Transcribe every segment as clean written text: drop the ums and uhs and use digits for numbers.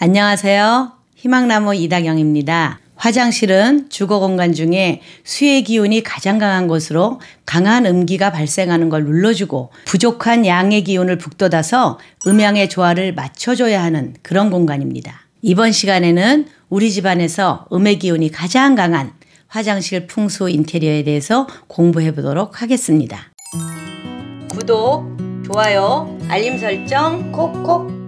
안녕하세요. 희망나무 이다경입니다. 화장실은 주거 공간 중에 수의 기운이 가장 강한 곳으로 강한 음기가 발생하는 걸 눌러주고 부족한 양의 기운을 북돋아서 음양의 조화를 맞춰줘야 하는 그런 공간입니다. 이번 시간에는 우리 집안에서 음의 기운이 가장 강한 화장실 풍수 인테리어에 대해서 공부해 보도록 하겠습니다. 구독, 좋아요, 알림 설정 콕콕.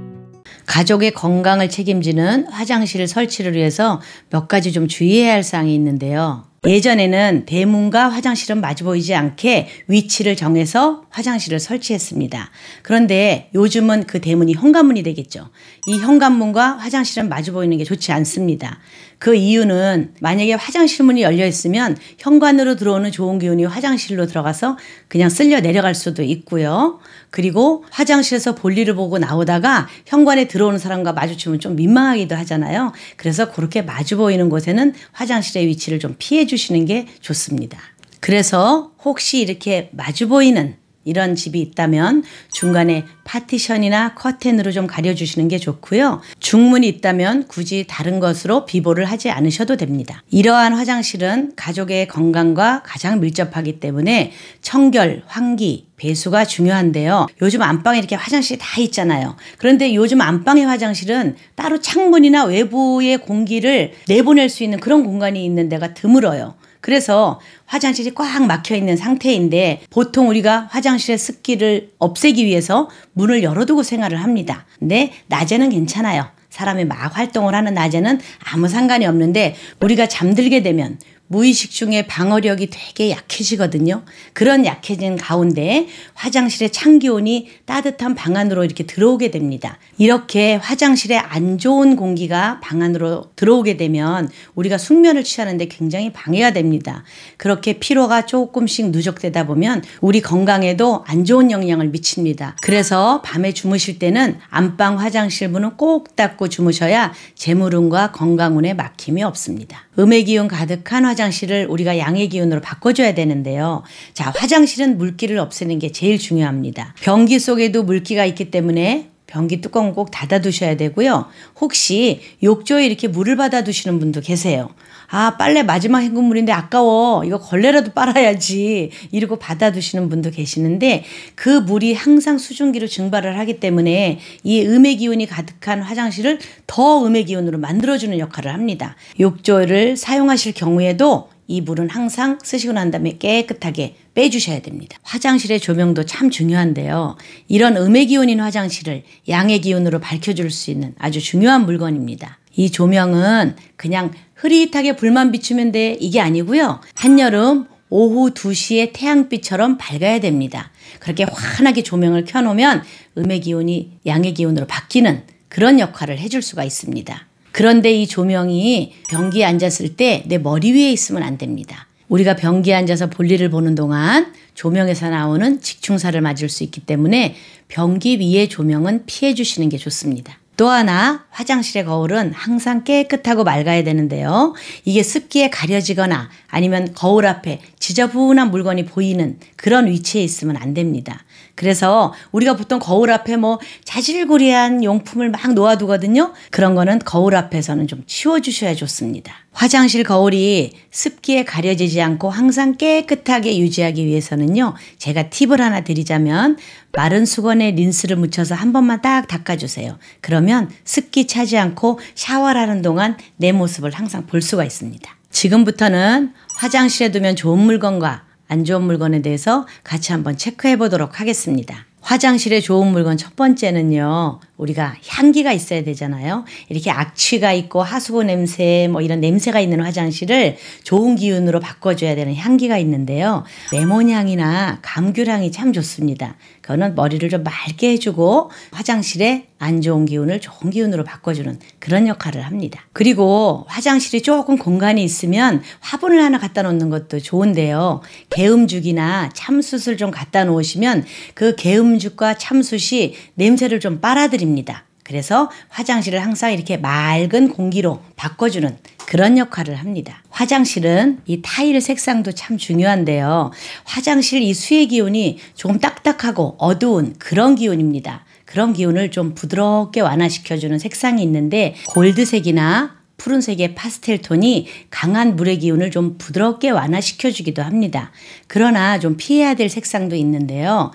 가족의 건강을 책임지는 화장실 설치를 위해서 몇 가지 좀 주의해야 할 사항이 있는데요. 예전에는 대문과 화장실은 마주 보이지 않게 위치를 정해서 화장실을 설치했습니다. 그런데 요즘은 그 대문이 현관문이 되겠죠. 이 현관문과 화장실은 마주 보이는 게 좋지 않습니다. 그 이유는 만약에 화장실 문이 열려 있으면 현관으로 들어오는 좋은 기운이 화장실로 들어가서 그냥 쓸려 내려갈 수도 있고요. 그리고 화장실에서 볼일을 보고 나오다가 현관에 들어오는 사람과 마주치면 좀 민망하기도 하잖아요. 그래서 그렇게 마주 보이는 곳에는 화장실의 위치를 좀 피해 주시는 게 좋습니다. 그래서 혹시 이렇게 마주 보이는 이런 집이 있다면 중간에 파티션이나 커튼으로 좀 가려주시는 게 좋고요. 중문이 있다면 굳이 다른 것으로 비보를 하지 않으셔도 됩니다. 이러한 화장실은 가족의 건강과 가장 밀접하기 때문에 청결, 환기, 배수가 중요한데요. 요즘 안방에 이렇게 화장실이 다 있잖아요. 그런데 요즘 안방의 화장실은 따로 창문이나 외부의 공기를 내보낼 수 있는 그런 공간이 있는 데가 드물어요. 그래서 화장실이 꽉 막혀 있는 상태인데 보통 우리가 화장실의 습기를 없애기 위해서 문을 열어두고 생활을 합니다. 근데 낮에는 괜찮아요. 사람이 막 활동을 하는 낮에는 아무 상관이 없는데 우리가 잠들게 되면 무의식 중에 방어력이 되게 약해지거든요. 그런 약해진 가운데 화장실의 찬기운이 따뜻한 방 안으로 이렇게 들어오게 됩니다. 이렇게 화장실에 안 좋은 공기가 방 안으로 들어오게 되면 우리가 숙면을 취하는데 굉장히 방해가 됩니다. 그렇게 피로가 조금씩 누적되다 보면 우리 건강에도 안 좋은 영향을 미칩니다. 그래서 밤에 주무실 때는 안방 화장실 문은 꼭 닫고 주무셔야 재물운과 건강운에 막힘이 없습니다. 음의 기운 가득한 화장실을 우리가 양의 기운으로 바꿔줘야 되는데요. 자, 화장실은 물기를 없애는 게 제일 중요합니다. 변기 속에도 물기가 있기 때문에 변기 뚜껑을 꼭 닫아두셔야 되고요. 혹시 욕조에 이렇게 물을 받아두시는 분도 계세요. 아, 빨래 마지막 헹군물인데 아까워. 이거 걸레라도 빨아야지. 이러고 받아두시는 분도 계시는데 그 물이 항상 수증기로 증발을 하기 때문에 이 음의 기운이 가득한 화장실을 더 음의 기운으로 만들어주는 역할을 합니다. 욕조를 사용하실 경우에도 이 물은 항상 쓰시고 난 다음에 깨끗하게 빼주셔야 됩니다. 화장실의 조명도 참 중요한데요. 이런 음의 기운인 화장실을 양의 기운으로 밝혀줄 수 있는 아주 중요한 물건입니다. 이 조명은 그냥 흐릿하게 불만 비추면 돼 이게 아니고요. 한여름 오후 2시에 태양빛처럼 밝아야 됩니다. 그렇게 환하게 조명을 켜놓으면 음의 기운이 양의 기운으로 바뀌는 그런 역할을 해줄 수가 있습니다. 그런데 이 조명이 변기에 앉았을 때 내 머리 위에 있으면 안 됩니다. 우리가 변기에 앉아서 볼일을 보는 동안 조명에서 나오는 직충사를 맞을 수 있기 때문에 변기 위의 조명은 피해 주시는 게 좋습니다. 또 하나 화장실의 거울은 항상 깨끗하고 맑아야 되는데요. 이게 습기에 가려지거나 아니면 거울 앞에 지저분한 물건이 보이는 그런 위치에 있으면 안 됩니다. 그래서 우리가 보통 거울 앞에 뭐 자질구레한 용품을 막 놓아두거든요. 그런 거는 거울 앞에서는 좀 치워주셔야 좋습니다. 화장실 거울이 습기에 가려지지 않고 항상 깨끗하게 유지하기 위해서는요. 제가 팁을 하나 드리자면 마른 수건에 린스를 묻혀서 한 번만 딱 닦아주세요. 그러면 습기 차지 않고 샤워를 하는 동안 내 모습을 항상 볼 수가 있습니다. 지금부터는 화장실에 두면 좋은 물건과 안 좋은 물건에 대해서 같이 한번 체크해 보도록 하겠습니다. 화장실에 좋은 물건 첫 번째는요. 우리가 향기가 있어야 되잖아요. 이렇게 악취가 있고 하수구 냄새 뭐 이런 냄새가 있는 화장실을 좋은 기운으로 바꿔줘야 되는 향기가 있는데요. 레몬향이나 감귤향이 참 좋습니다. 그거는 머리를 좀 맑게 해주고 화장실에 안 좋은 기운을 좋은 기운으로 바꿔주는 그런 역할을 합니다. 그리고 화장실이 조금 공간이 있으면 화분을 하나 갖다 놓는 것도 좋은데요. 개음죽이나 참숯을 좀 갖다 놓으시면 그 개음죽과 참숯이 냄새를 좀 빨아들입니다. 그래서 화장실을 항상 이렇게 맑은 공기로 바꿔주는 그런 역할을 합니다. 화장실은 이 타일 색상도 참 중요한데요. 화장실 이 수의 기운이 조금 딱딱하고 어두운 그런 기운입니다. 그런 기운을 좀 부드럽게 완화시켜주는 색상이 있는데 골드색이나 푸른색의 파스텔 톤이 강한 물의 기운을 좀 부드럽게 완화시켜주기도 합니다. 그러나 좀 피해야 될 색상도 있는데요.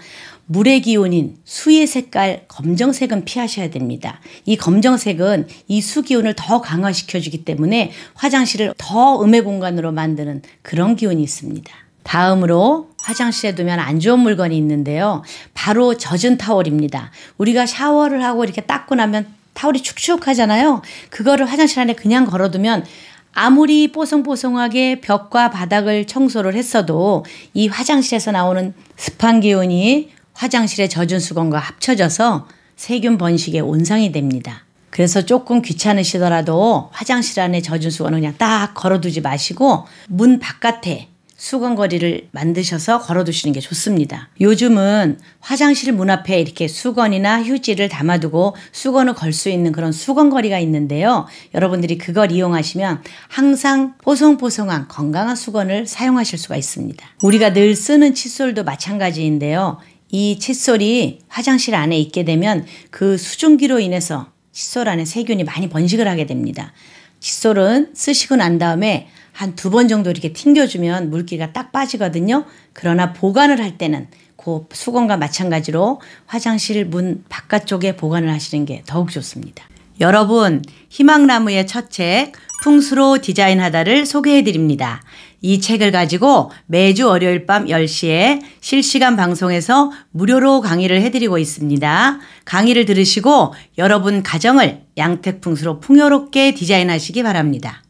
물의 기운인 수의 색깔 검정색은 피하셔야 됩니다. 이 검정색은 이 수 기운을 더 강화시켜주기 때문에 화장실을 더 음의 공간으로 만드는 그런 기운이 있습니다. 다음으로 화장실에 두면 안 좋은 물건이 있는데요. 바로 젖은 타월입니다. 우리가 샤워를 하고 이렇게 닦고 나면 타월이 축축하잖아요. 그거를 화장실 안에 그냥 걸어두면 아무리 뽀송뽀송하게 벽과 바닥을 청소를 했어도 이 화장실에서 나오는 습한 기운이 화장실의 젖은 수건과 합쳐져서 세균 번식의 온상이 됩니다. 그래서 조금 귀찮으시더라도 화장실 안에 젖은 수건을 그냥 딱 걸어두지 마시고 문 바깥에 수건거리를 만드셔서 걸어두시는 게 좋습니다. 요즘은 화장실 문 앞에 이렇게 수건이나 휴지를 담아두고 수건을 걸 수 있는 그런 수건거리가 있는데요. 여러분들이 그걸 이용하시면 항상 뽀송뽀송한 건강한 수건을 사용하실 수가 있습니다. 우리가 늘 쓰는 칫솔도 마찬가지인데요. 이 칫솔이 화장실 안에 있게 되면 그 수증기로 인해서 칫솔 안에 세균이 많이 번식을 하게 됩니다. 칫솔은 쓰시고 난 다음에 한 2번 정도 이렇게 튕겨주면 물기가 딱 빠지거든요. 그러나 보관을 할 때는 그 수건과 마찬가지로 화장실 문 바깥쪽에 보관을 하시는 게 더욱 좋습니다. 여러분, 희망나무의 첫 책 풍수로 디자인하다를 소개해 드립니다. 이 책을 가지고 매주 월요일 밤 10시에 실시간 방송에서 무료로 강의를 해드리고 있습니다. 강의를 들으시고 여러분 가정을 양택풍수로 풍요롭게 디자인하시기 바랍니다.